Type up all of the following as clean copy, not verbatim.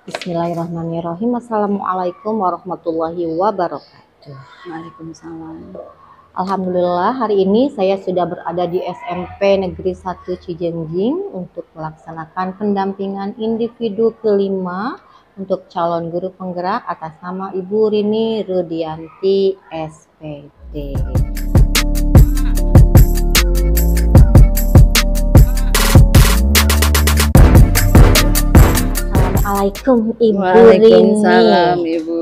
Bismillahirrahmanirrahim. Assalamualaikum warahmatullahi wabarakatuh. Waalaikumsalam. Alhamdulillah hari ini saya sudah berada di SMP Negeri 1 Cijenjing untuk melaksanakan pendampingan individu kelima untuk calon guru penggerak atas nama Ibu Rini Rudianti SPT. Assalamualaikum Ibu Waalaikumsalam, Rini. Ibu.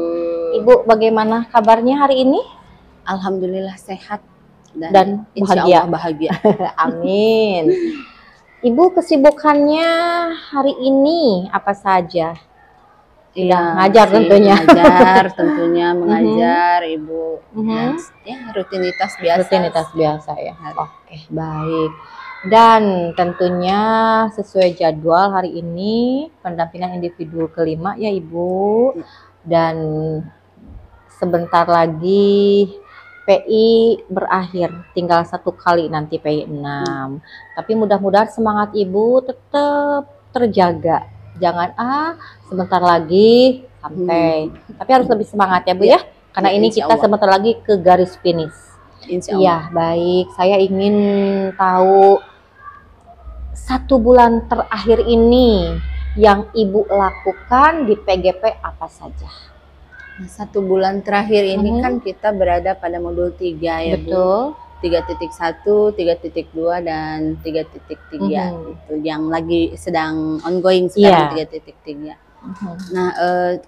Ibu bagaimana kabarnya hari ini? Alhamdulillah sehat Dan insya bahagia. Allah bahagia. Amin. Ibu kesibukannya hari ini apa saja? Iya, ngajar tentunya. Mengajar tentunya, mengajar Ibu. Dan ya rutinitas biasa. Rutinitas biasa ya. Oke, baik. Dan tentunya sesuai jadwal hari ini pendampingan individu kelima ya Ibu. Dan sebentar lagi PI berakhir, tinggal 1 kali nanti PI 6. Tapi mudah-mudahan semangat Ibu tetap terjaga. Jangan sebentar lagi sampai. Tapi harus lebih semangat ya Bu ya. Karena ini kita sebentar lagi ke garis finish. Iya, baik. Saya ingin tahu 1 bulan terakhir ini yang Ibu lakukan di PGP apa saja? Nah, 1 bulan terakhir ini kan kita berada pada modul 3 ya Betul. Bu. 3.1, 3.2 dan 3.3 itu yang lagi sedang ongoing sekarang 3.3. Nah,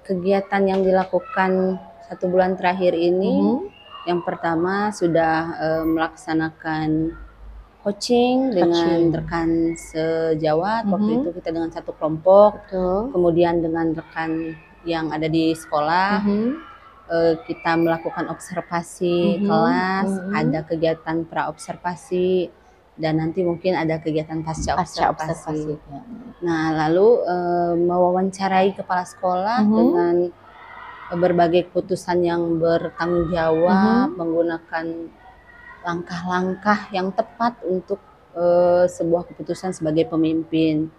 kegiatan yang dilakukan 1 bulan terakhir ini yang pertama sudah melaksanakan coaching dengan rekan sejawat. Waktu itu kita dengan 1 kelompok. Kemudian dengan rekan yang ada di sekolah, kita melakukan observasi kelas, ada kegiatan pra-observasi, dan nanti mungkin ada kegiatan pasca observasi. Nah, lalu mewawancarai kepala sekolah dengan berbagai keputusan yang bertanggung jawab, menggunakan langkah-langkah yang tepat untuk sebuah keputusan sebagai pemimpin,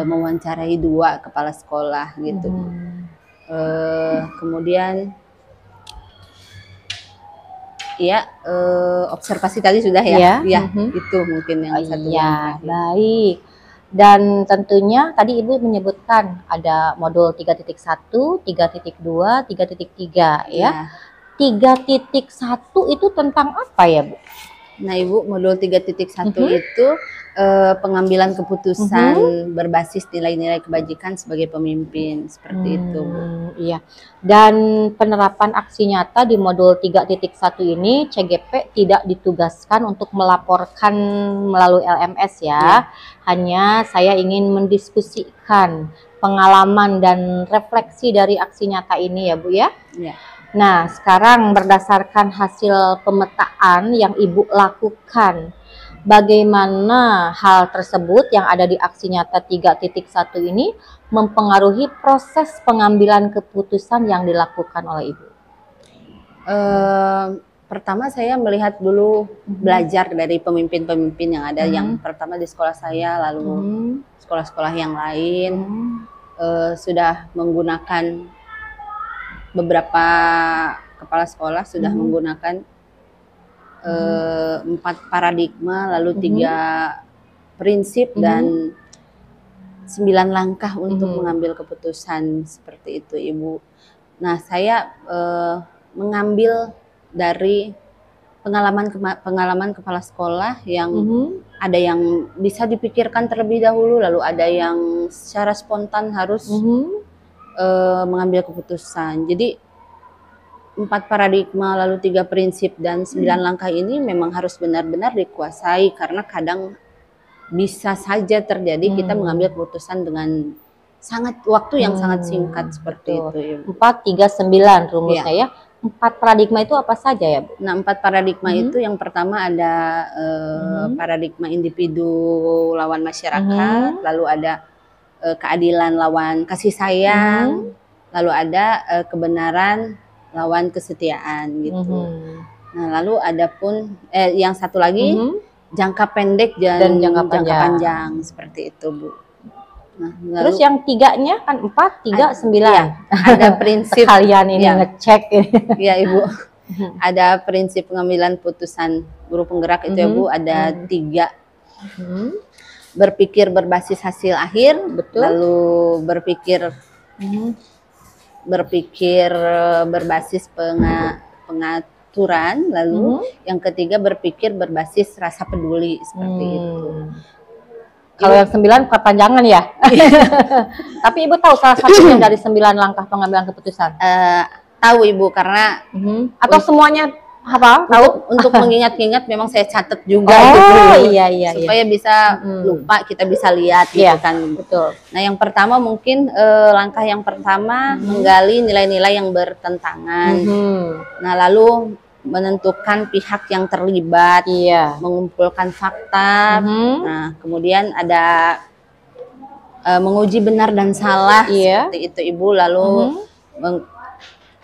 mewawancarai 2 kepala sekolah gitu. Kemudian ya observasi tadi sudah ya, itu mungkin yang 1 bulan terakhir. Baik. Dan tentunya tadi Ibu menyebutkan ada modul 3.1, 3.2, 3.3 ya. 3.1 itu tentang apa ya Bu? Nah Ibu, modul 3.1 itu pengambilan keputusan berbasis nilai-nilai kebajikan sebagai pemimpin, seperti itu Bu. Iya. Dan penerapan aksi nyata di modul 3.1 ini CGP tidak ditugaskan untuk melaporkan melalui LMS ya. Hanya saya ingin mendiskusikan pengalaman dan refleksi dari aksi nyata ini ya Bu ya. Nah, sekarang berdasarkan hasil pemetaan yang Ibu lakukan, bagaimana hal tersebut yang ada di aksi nyata 3.1 ini mempengaruhi proses pengambilan keputusan yang dilakukan oleh Ibu? Pertama saya melihat dulu, belajar dari pemimpin-pemimpin yang ada. Yang pertama di sekolah saya, lalu sekolah-sekolah yang lain sudah menggunakan, beberapa kepala sekolah sudah menggunakan 4 paradigma, lalu 3 prinsip dan 9 langkah untuk mengambil keputusan, seperti itu Ibu. Nah, saya mengambil dari pengalaman kepala sekolah yang ada yang bisa dipikirkan terlebih dahulu, lalu ada yang secara spontan harus mengambil keputusan. Jadi 4 paradigma lalu 3 prinsip dan 9 langkah ini memang harus benar-benar dikuasai, karena kadang bisa saja terjadi kita mengambil keputusan dengan waktu yang sangat singkat, seperti itu ya. 4, 3, 9 rumusnya ya. 4 paradigma itu apa saja ya Bu? Nah, 4 paradigma itu yang pertama ada paradigma individu lawan masyarakat, lalu ada keadilan lawan kasih sayang, lalu ada kebenaran lawan kesetiaan gitu. Nah, lalu ada pun yang satu lagi jangka pendek dan jangka panjang, seperti itu Bu. Nah, Terus yang tiganya kan 4, 3, 9. Iya, ada prinsip Sekalian ini ya, ngecek. ya Ibu. Ada prinsip pengambilan putusan guru penggerak itu ya Bu, ada 3. Berpikir berbasis hasil akhir, Betul. lalu berpikir berbasis pengaturan, lalu yang ketiga berpikir berbasis rasa peduli seperti itu. Kalau yang 9 perpanjangan ya. Tapi Ibu tahu salah satunya dari 9 langkah pengambilan keputusan? Tahu Ibu, karena atau semuanya apa? Tahu? Untuk mengingat-ingat memang saya catat juga gitu. Iya. Supaya bisa lupa, kita bisa lihat gitu kan. Betul. Nah, yang pertama mungkin langkah yang pertama menggali nilai-nilai yang bertentangan. Nah, lalu menentukan pihak yang terlibat, mengumpulkan fakta. Nah, kemudian ada menguji benar dan salah seperti itu Ibu.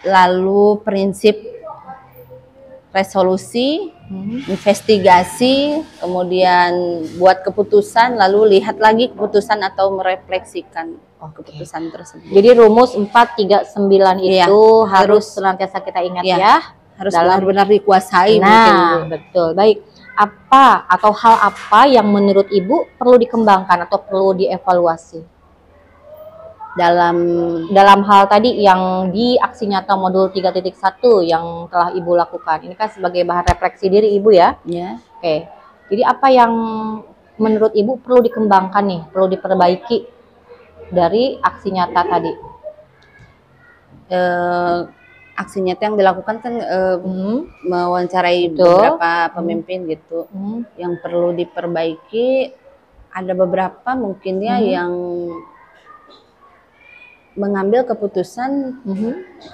Lalu prinsip resolusi, investigasi, kemudian buat keputusan, lalu lihat lagi keputusan atau merefleksikan keputusan tersebut. Jadi rumus 4, 3, 9 itu harus senantiasa kita ingat ya. Harus benar-benar dikuasai. Nah, betul. Baik. Apa atau hal apa yang menurut Ibu perlu dikembangkan atau perlu dievaluasi dalam hal tadi yang di aksi nyata modul 3.1 yang telah Ibu lakukan? Ini kan sebagai bahan refleksi diri Ibu ya. Oke. Jadi apa yang menurut Ibu perlu dikembangkan nih, perlu diperbaiki dari aksi nyata tadi? Aksi nyata yang dilakukan kan mewawancarai beberapa pemimpin gitu. Yang perlu diperbaiki ada beberapa mungkin ya, yang mengambil keputusan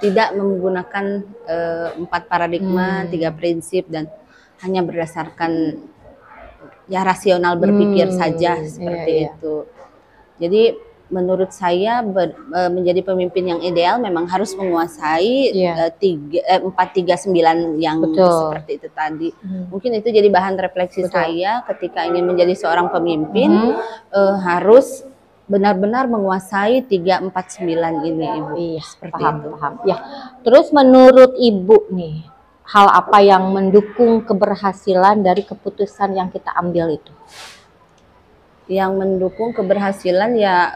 tidak menggunakan 4 paradigma, 3 prinsip, dan hanya berdasarkan ya rasional berpikir saja seperti itu. Jadi menurut saya menjadi pemimpin yang ideal memang harus menguasai 4, 3, 9 yang seperti itu tadi. Mungkin itu jadi bahan refleksi saya ketika ingin menjadi seorang pemimpin, harus benar-benar menguasai 3, 4, 9 ini Ibu. Seperti itu. Paham. Ya. Terus menurut Ibu nih, hal apa yang mendukung keberhasilan dari keputusan yang kita ambil itu? Yang mendukung keberhasilan ya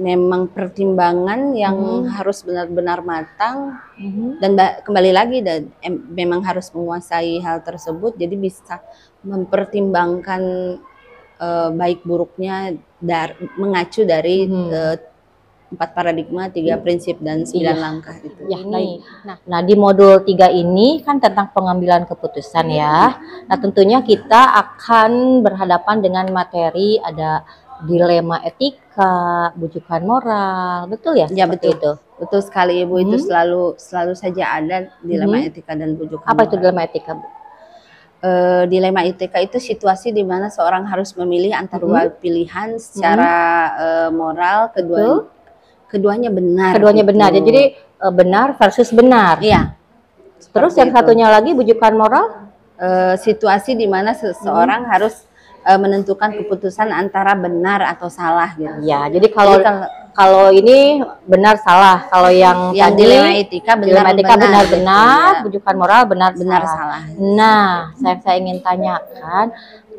memang pertimbangan yang harus benar-benar matang, dan kembali lagi memang harus menguasai hal tersebut, jadi bisa mempertimbangkan baik buruknya mengacu dari 4 paradigma, 3 prinsip, dan 9 langkah itu. Nah, di modul 3 ini kan tentang pengambilan keputusan ya. Nah, tentunya kita akan berhadapan dengan materi ada dilema etika, bujukan moral, betul ya? Ya betul. Betul sekali Ibu, itu selalu saja ada dilema etika dan bujukan moral. Apa itu dilema etika, Bu? Dilema etika itu situasi di mana seorang harus memilih antara 2 pilihan secara moral, keduanya benar. Keduanya benar. Jadi benar versus benar. Iya. Terus yang satunya lagi bujukan moral? Situasi di mana seseorang harus menentukan keputusan antara benar atau salah gitu. Ya, jadi kalau ini benar salah. Kalau yang tadi dilema etika benar-benar, bujukan moral benar salah. Nah, saya ingin tanyakan,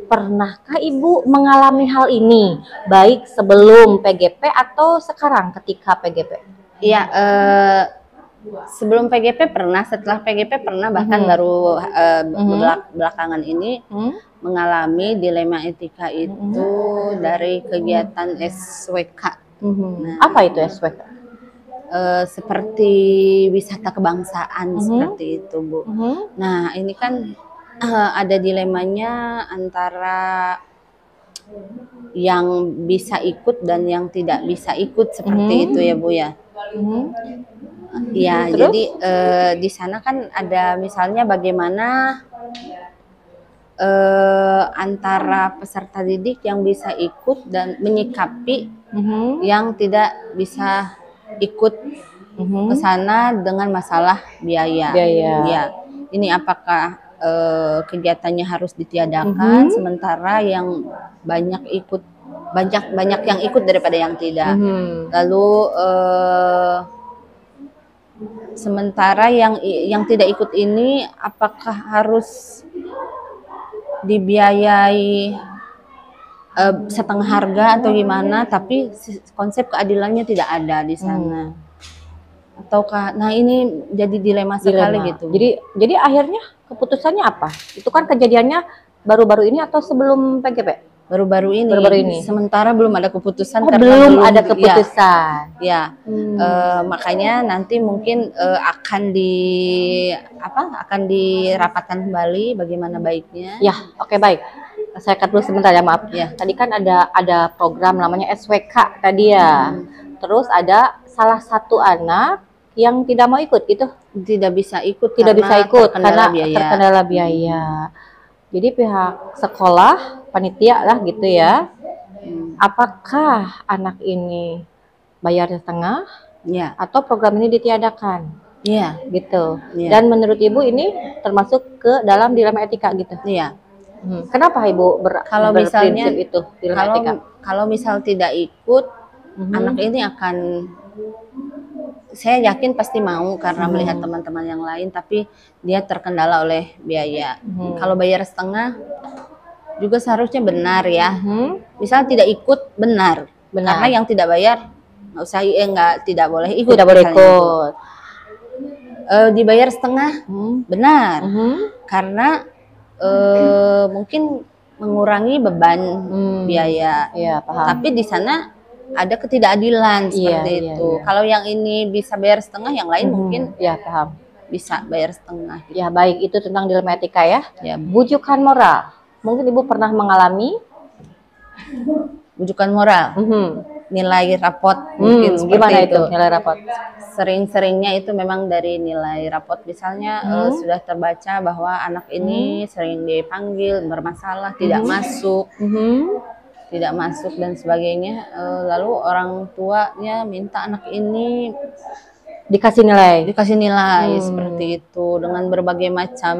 pernahkah Ibu mengalami hal ini baik sebelum PGP atau sekarang ketika PGP? Iya, sebelum PGP pernah, setelah PGP pernah, bahkan baru belakangan ini mengalami dilema etika itu dari kegiatan SWK. Nah, apa itu SWK? Seperti wisata kebangsaan seperti itu Bu. Nah, ini kan ada dilemanya antara yang bisa ikut dan yang tidak bisa ikut seperti itu ya Bu ya. Ya, jadi di sana kan ada misalnya bagaimana antara peserta didik yang bisa ikut dan menyikapi yang tidak bisa ikut ke sana dengan masalah biaya. Ya, ini apakah kegiatannya harus ditiadakan sementara yang banyak ikut banyak yang ikut daripada yang tidak. Lalu sementara yang tidak ikut ini apakah harus dibiayai setengah harga atau gimana, tapi konsep keadilannya tidak ada di sana. Ataukah, nah ini jadi dilema sekali gitu. Jadi akhirnya keputusannya apa? Itu kan kejadiannya baru-baru ini atau sebelum PGP? Baru-baru ini. Sementara belum ada keputusan. Karena belum ada keputusan. Ya. Makanya nanti mungkin akan dirapatkan kembali bagaimana baiknya. Ya, oke, baik. Saya cut dulu sebentar ya, maaf. Ya. Tadi kan ada program namanya SWK tadi ya. Terus ada salah satu anak yang tidak mau ikut itu, tidak bisa ikut karena terkendala biaya. Jadi pihak sekolah, panitia lah gitu ya. Apakah anak ini bayar setengah? Ya. Atau program ini ditiadakan? Iya. Gitu. Ya. Dan menurut Ibu ini termasuk ke dalam dilema etika gitu? Iya. Kenapa Ibu kalau misalnya itu dilema etika? Kalau misal tidak ikut, anak ini akan, saya yakin pasti mau karena melihat teman-teman yang lain, tapi dia terkendala oleh biaya. Kalau bayar setengah juga seharusnya benar ya. Misal tidak ikut benar. Karena yang tidak bayar nggak usah, tidak boleh ikut. Tidak boleh ikut. Dibayar setengah benar. Karena mungkin mengurangi beban biaya. Iya, paham. Tapi di sana ada ketidakadilan seperti itu. Kalau yang ini bisa bayar setengah, yang lain mungkin paham, bisa bayar setengah. Ya, baik, itu tentang dilema etika ya. Ya. Bujukan moral. Mungkin Ibu pernah mengalami bujukan moral. Nilai rapot mungkin seperti gimana itu nilai rapot? Sering-seringnya itu memang dari nilai rapot. Misalnya sudah terbaca bahwa anak ini sering dipanggil bermasalah, tidak masuk. Tidak masuk dan sebagainya, lalu orang tuanya minta anak ini dikasih nilai seperti itu dengan berbagai macam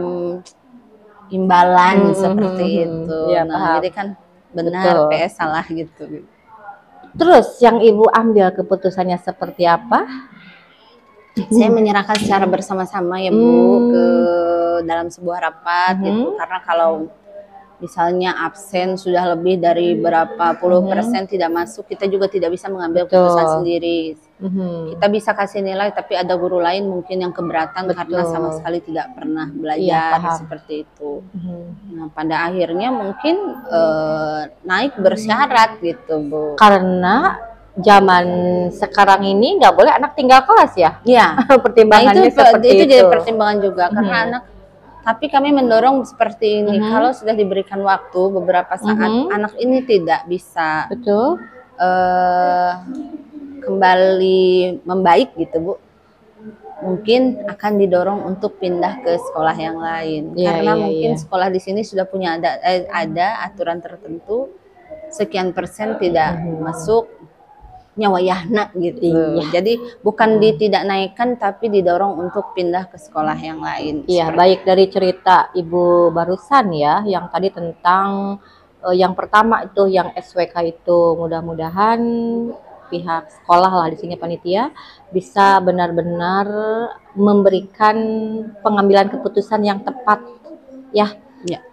imbalan seperti itu. Ya, nah, jadi kan benar, PS salah gitu. Terus yang Ibu ambil keputusannya seperti apa? Saya menyerahkan secara bersama-sama ya Bu ke dalam sebuah rapat gitu, karena kalau misalnya absen sudah lebih dari berapa puluh persen tidak masuk, kita juga tidak bisa mengambil keputusan sendiri. Kita bisa kasih nilai, tapi ada guru lain mungkin yang keberatan karena sama sekali tidak pernah belajar seperti itu. Nah, pada akhirnya mungkin naik bersyarat gitu Bu. Karena zaman sekarang ini nggak boleh anak tinggal kelas ya? Iya. Pertimbangannya seperti itu. Itu jadi pertimbangan juga karena anak. Tapi kami mendorong seperti ini, kalau sudah diberikan waktu beberapa saat, anak ini tidak bisa kembali membaik gitu Bu, mungkin akan didorong untuk pindah ke sekolah yang lain. Karena mungkin sekolah di sini sudah punya ada aturan tertentu, sekian persen tidak masuk, nyawayahna gitu. Jadi bukan tidak naikkan, tapi didorong untuk pindah ke sekolah yang lain. Iya, baik, dari cerita Ibu barusan ya, yang tadi tentang yang pertama itu yang SWK itu, mudah-mudahan pihak sekolah lah di sini panitia bisa benar-benar memberikan pengambilan keputusan yang tepat ya.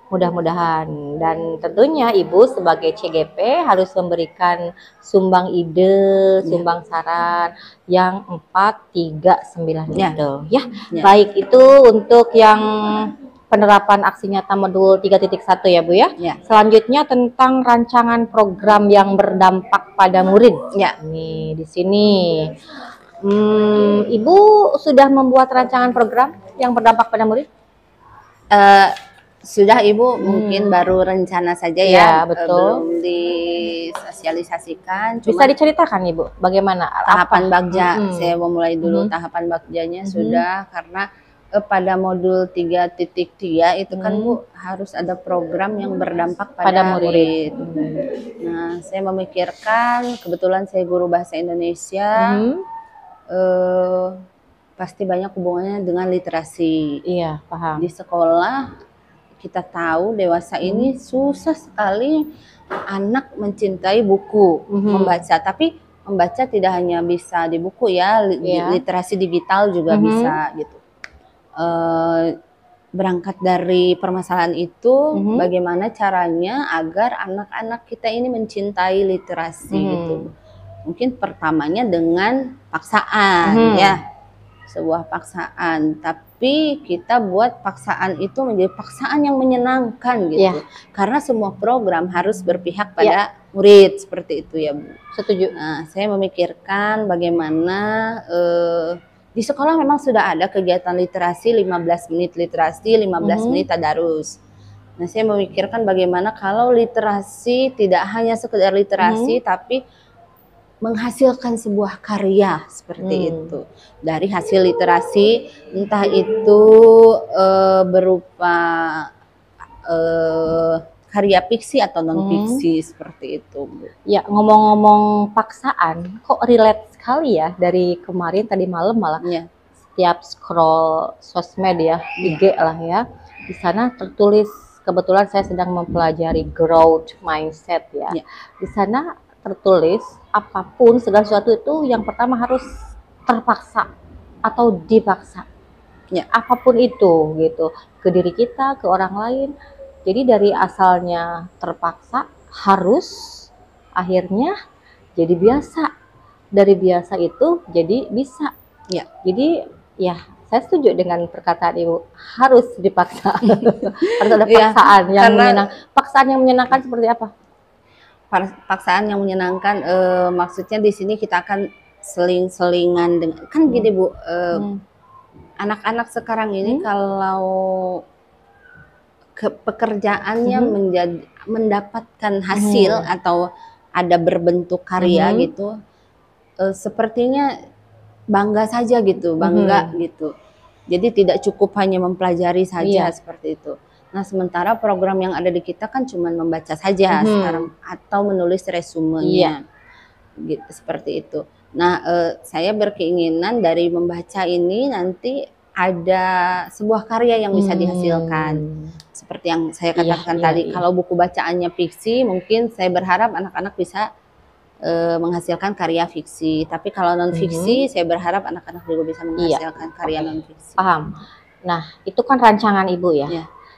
Mudah-mudahan, dan tentunya Ibu sebagai CGP harus memberikan sumbang ide, sumbang saran yang 439 itu ya. Baik, itu untuk yang penerapan aksi nyata modul 3.1 ya Bu ya. Selanjutnya tentang rancangan program yang berdampak pada murid. Nih di sini Ibu sudah membuat rancangan program yang berdampak pada murid? Sudah Ibu, mungkin baru rencana saja ya, betul. Belum disosialisasikan. Bisa diceritakan Ibu bagaimana tahapan bagja? Saya mau mulai dulu tahapan bagjanya sudah, karena pada modul 3.3 itu kan Bu harus ada program yang berdampak pada murid. Nah, saya memikirkan, kebetulan saya guru bahasa Indonesia, pasti banyak hubungannya dengan literasi. Iya, paham. Di sekolah kita tahu dewasa ini susah sekali anak mencintai buku, membaca. Tapi membaca tidak hanya bisa di buku ya, literasi digital juga bisa gitu. Berangkat dari permasalahan itu, bagaimana caranya agar anak-anak kita ini mencintai literasi gitu. Mungkin pertamanya dengan paksaan ya, sebuah paksaan. Tapi kita buat paksaan itu menjadi paksaan yang menyenangkan gitu. Karena semua program harus berpihak pada murid, seperti itu ya Bu. Setuju. Nah, saya memikirkan bagaimana di sekolah memang sudah ada kegiatan literasi 15 menit literasi, 15 menit tadarus. Nah, saya memikirkan bagaimana kalau literasi tidak hanya sekedar literasi tapi menghasilkan sebuah karya seperti itu. Dari hasil literasi, entah itu berupa karya fiksi atau non fiksi seperti itu Bu. Ya, ngomong-ngomong paksaan, kok relate sekali ya dari kemarin tadi malam malah setiap scroll sosmed ya, IG lah ya, di sana tertulis, kebetulan saya sedang mempelajari growth mindset ya. Di sana tertulis apapun segala sesuatu itu yang pertama harus terpaksa atau dipaksa. Apapun itu gitu, ke diri kita, ke orang lain. Jadi dari asalnya terpaksa harus, akhirnya jadi biasa. Dari biasa itu jadi bisa. Jadi ya saya setuju dengan perkataan Ibu, harus dipaksa. Harus ada paksaan yang paksaan yang menyenangkan seperti apa? Paksaan yang menyenangkan, maksudnya di sini kita akan seling-selingan dengan, kan gini Bu, anak-anak sekarang ini kalau pekerjaannya mendapatkan hasil atau ada berbentuk karya gitu, sepertinya bangga saja gitu, bangga gitu. Jadi tidak cukup hanya mempelajari saja seperti itu. Nah, sementara program yang ada di kita kan cuma membaca saja sekarang atau menulis resumenya, gitu, seperti itu. Nah, saya berkeinginan dari membaca ini nanti ada sebuah karya yang bisa dihasilkan. Seperti yang saya katakan tadi, kalau buku bacaannya fiksi, mungkin saya berharap anak-anak bisa menghasilkan karya fiksi. Tapi kalau non fiksi, saya berharap anak-anak juga bisa menghasilkan karya non fiksi. Paham. Nah, itu kan rancangan Ibu ya.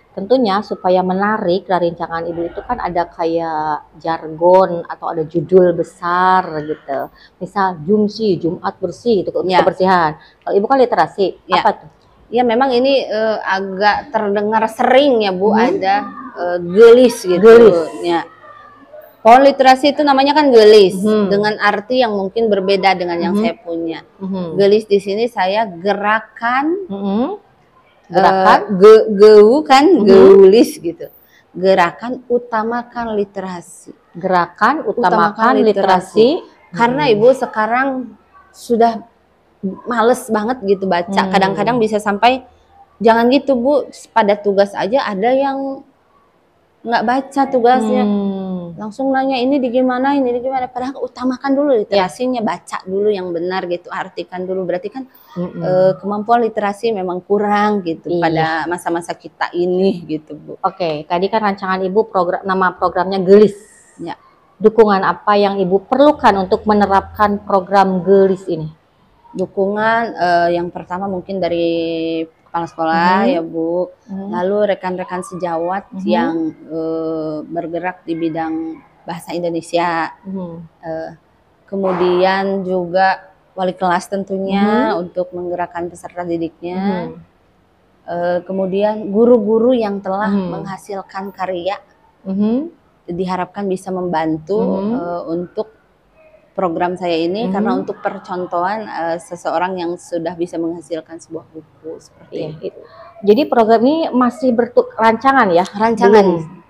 Tentunya supaya menarik dari rancangan Ibu itu kan ada kayak jargon atau ada judul besar gitu. Misal Jumsi, Jumat Bersih itu kebersihan. Kalau Ibu kan literasi, apa tuh? Ya memang ini agak terdengar sering ya Bu, ada gelis gitu. Ya. Pohon literasi itu namanya kan gelis dengan arti yang mungkin berbeda dengan yang saya punya. Gelis di sini saya gerakan geulis gitu. Gerakan utamakan literasi. Gerakan utamakan literasi. Karena Ibu sekarang sudah males banget gitu baca. Kadang-kadang bisa sampai, jangan gitu Bu, pada tugas aja ada yang nggak baca tugasnya, langsung nanya ini di gimana, padahal utamakan dulu literasinya, baca dulu yang benar gitu, artikan dulu. Berarti kan kemampuan literasi memang kurang gitu pada masa-masa kita ini gitu Bu. Oke, tadi kan rancangan Ibu nama programnya Gelis. Dukungan apa yang Ibu perlukan untuk menerapkan program Gelis ini? Dukungan yang pertama mungkin dari kepala sekolah ya Bu, lalu rekan-rekan sejawat yang bergerak di bidang bahasa Indonesia, kemudian juga wali kelas tentunya untuk menggerakkan peserta didiknya, kemudian guru-guru yang telah menghasilkan karya diharapkan bisa membantu untuk program saya ini, karena untuk percontohan seseorang yang sudah bisa menghasilkan sebuah buku seperti itu. Jadi program ini masih rancangan ya? Rancangan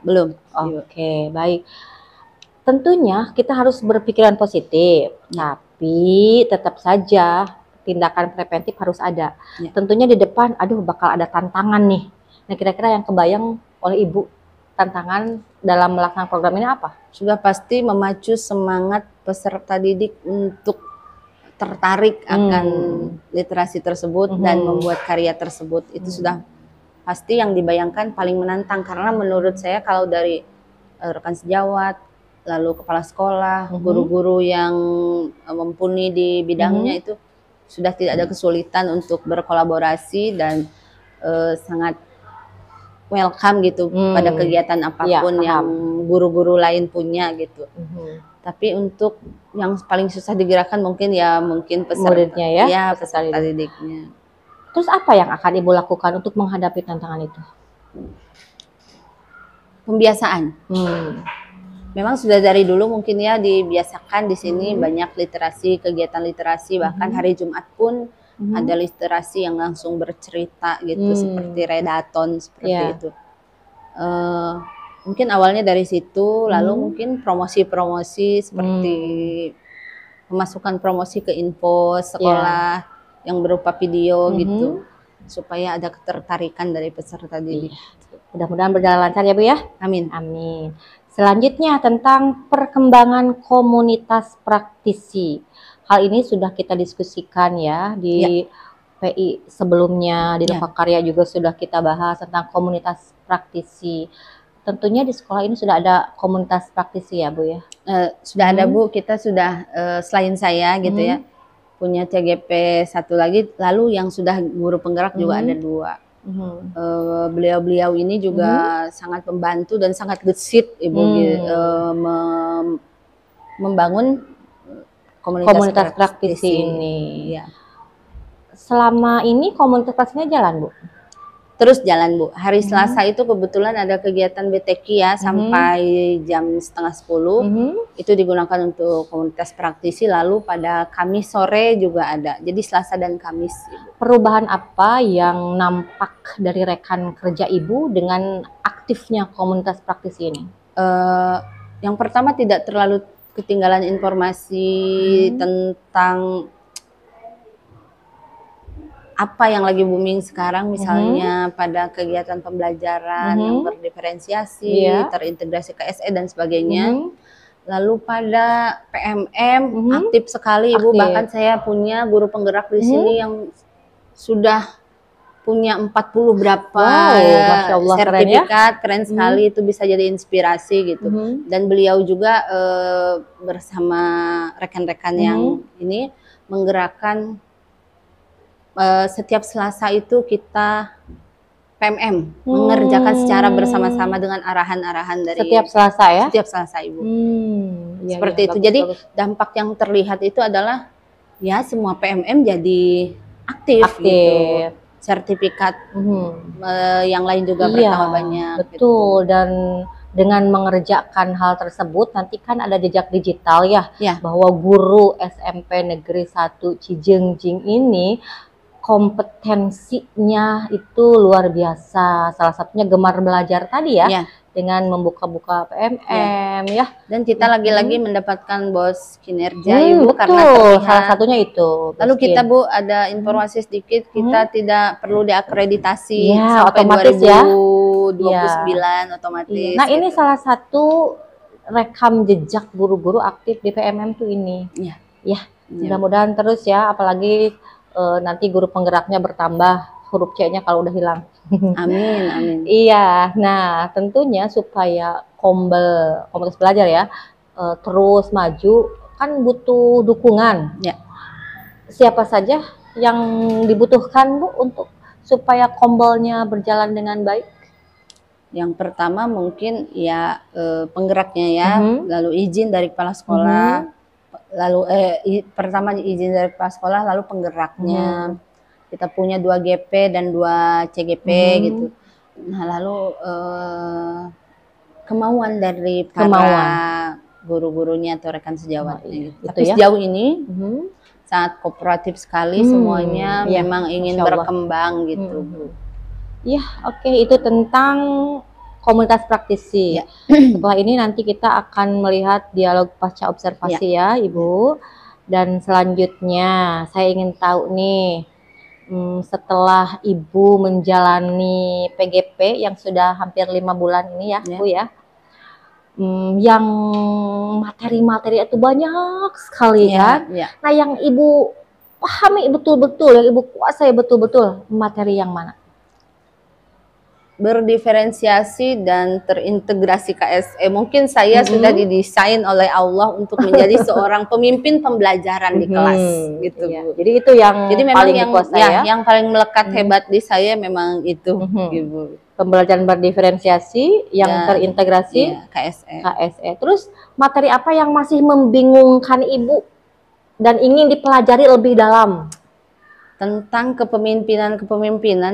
belum. Oke, baik. Tentunya kita harus berpikiran positif, tapi tetap saja tindakan preventif harus ada. Tentunya di depan, aduh bakal ada tantangan nih. Nah, kira-kira yang kebayang oleh Ibu, tantangan dalam melaksanakan program ini apa? Sudah pasti memacu semangat peserta didik untuk tertarik akan literasi tersebut dan membuat karya tersebut. Itu sudah pasti yang dibayangkan paling menantang, karena menurut saya kalau dari rekan sejawat, lalu kepala sekolah, guru-guru yang mumpuni di bidangnya itu sudah tidak ada kesulitan untuk berkolaborasi dan sangat welcome gitu pada kegiatan apapun yang guru-guru lain punya gitu. Tapi untuk yang paling susah digerakkan mungkin peserta ya, peserta didiknya. Terus apa yang akan Ibu lakukan untuk menghadapi tantangan itu? Pembiasaan. Memang sudah dari dulu mungkin ya dibiasakan di sini banyak literasi, kegiatan literasi, bahkan hari Jumat pun ada literasi yang langsung bercerita gitu, seperti redaton seperti itu. Mungkin awalnya dari situ, lalu mungkin promosi-promosi seperti memasukkan promosi ke info sekolah yang berupa video gitu, supaya ada ketertarikan dari peserta didik. Mudah-mudahan berjalan lancar ya Bu ya. Amin. Amin. Selanjutnya tentang perkembangan komunitas praktisi. Hal ini sudah kita diskusikan ya di PI sebelumnya, di Lokakarya juga sudah kita bahas tentang komunitas praktisi. Tentunya di sekolah ini sudah ada komunitas praktisi ya Bu ya? Sudah ada Bu, kita sudah selain saya gitu ya, punya CGP satu lagi, lalu yang sudah guru penggerak juga ada 2. Beliau-beliau ini juga sangat membantu dan sangat gesit Ibu membangun komunitas praktisi ini. Ya. Selama ini komunitas praktisinya jalan Bu? Terus jalan Bu. Hari Selasa itu kebetulan ada kegiatan BTQ ya sampai jam 9:30. Itu digunakan untuk komunitas praktisi. Lalu pada Kamis sore juga ada. Jadi Selasa dan Kamis. Perubahan apa yang nampak dari rekan kerja Ibu dengan aktifnya komunitas praktisi ini? Yang pertama tidak terlalu ketinggalan informasi tentang apa yang lagi booming sekarang, misalnya pada kegiatan pembelajaran yang berdiferensiasi, terintegrasi ke SE dan sebagainya. Lalu pada PMM aktif sekali Ibu, bahkan saya punya guru penggerak di sini yang sudah punya 40 berapa Masya Allah, sertifikat, keren sekali, itu bisa jadi inspirasi gitu. Dan beliau juga bersama rekan-rekan yang ini menggerakkan setiap Selasa itu kita PMM mengerjakan secara bersama-sama dengan arahan-arahan dari setiap Selasa ya? Setiap Selasa Ibu. Seperti itu. Jadi dampak yang terlihat itu adalah ya semua PMM jadi aktif. Gitu. Sertifikat yang lain juga bertambah banyak. Betul, gitu. Dan dengan mengerjakan hal tersebut nanti kan ada jejak digital ya, bahwa guru SMP Negeri 1 Cijengjing ini kompetensinya itu luar biasa. Salah satunya gemar belajar tadi ya, dengan membuka-buka PMM ya. Dan kita lagi-lagi mendapatkan bos kinerja Ibu, betul, karena terlihat. Salah satunya itu. Lalu kita Bu ada informasi sedikit, kita tidak perlu diakreditasi sampai otomatis 2029 otomatis. Nah ini salah satu rekam jejak guru-guru aktif di PMM tuh ini. Mudah-mudahan terus ya, apalagi nanti guru penggeraknya bertambah, huruf C-nya kalau udah hilang. Amin, amin. Iya, nah tentunya supaya komunitas belajar ya terus maju kan butuh dukungan. Siapa saja yang dibutuhkan Bu untuk supaya kombelnya berjalan dengan baik? Yang pertama mungkin ya penggeraknya ya, lalu izin dari kepala sekolah. Lalu pertama izin dari kepala sekolah, lalu penggeraknya. Kita punya 2 GP dan 2 CGP gitu. Nah lalu kemauan dari para guru-gurunya atau rekan sejawatnya. Tapi sejauh ini sangat kooperatif sekali, semuanya memang ingin berkembang gitu. Oke, itu tentang komunitas praktisi. Setelah ini nanti kita akan melihat dialog pasca observasi ya Ibu. Dan selanjutnya saya ingin tahu nih, setelah Ibu menjalani PGP yang sudah hampir 5 bulan ini ya Bu ya, yang materi-materi itu banyak sekali kan. Nah yang Ibu pahami betul-betul, yang Ibu kuasai betul-betul, materi yang mana? berdiferensiasi dan terintegrasi KSE. Mungkin saya sudah didesain oleh Allah untuk menjadi seorang pemimpin pembelajaran di kelas gitu. Iya. Jadi itu yang Jadi memang paling dikuasai ya. yang paling melekat hebat di saya memang itu, Ibu. Pembelajaran berdiferensiasi yang terintegrasi KSE. KSE. Terus materi apa yang masih membingungkan Ibu dan ingin dipelajari lebih dalam? Tentang kepemimpinan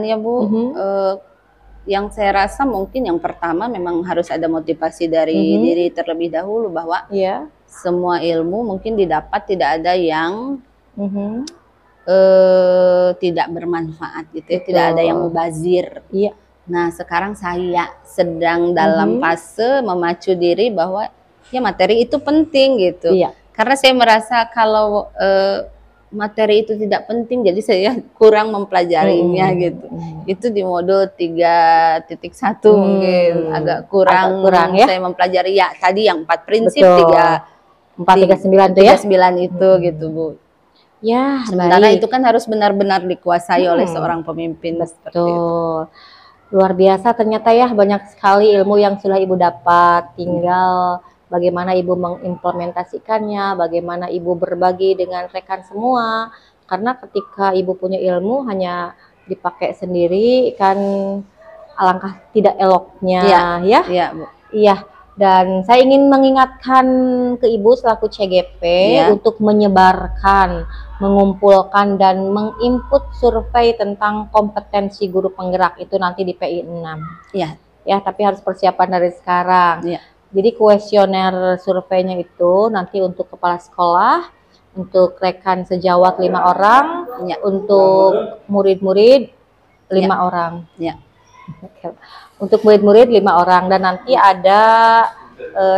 ya Bu. Yang saya rasa mungkin yang pertama memang harus ada motivasi dari diri terlebih dahulu, bahwa semua ilmu mungkin didapat, tidak ada yang tidak bermanfaat gitu ya, tidak ada yang mubazir. Nah sekarang saya sedang dalam fase memacu diri bahwa ya materi itu penting gitu, karena saya merasa kalau materi itu tidak penting, jadi saya kurang mempelajarinya gitu. Itu di modul 3.1 mungkin agak kurang ya. Saya mempelajari ya tadi yang 4 prinsip, 439 itu ya. 39 itu gitu Bu. Ya, sementara itu kan harus benar-benar dikuasai oleh seorang pemimpin. Betul. Luar biasa ternyata ya, banyak sekali ilmu yang sudah Ibu dapat, tinggal bagaimana Ibu mengimplementasikannya, bagaimana Ibu berbagi dengan rekan semua. Karena ketika Ibu punya ilmu hanya dipakai sendiri kan alangkah tidak eloknya ya. Iya, Bu. Iya. Dan saya ingin mengingatkan ke Ibu selaku CGP untuk menyebarkan, mengumpulkan dan menginput survei tentang kompetensi guru penggerak itu nanti di PI 6. Ya, tapi harus persiapan dari sekarang. Jadi kuesioner surveinya itu nanti untuk kepala sekolah, untuk rekan sejawat 5 orang, untuk murid-murid 5 orang. Untuk murid-murid 5 orang, dan nanti ada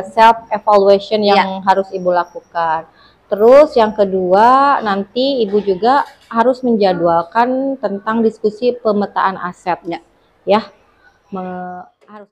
self evaluation yang harus Ibu lakukan. Terus yang kedua, nanti Ibu juga harus menjadwalkan tentang diskusi pemetaan aset ya. Harus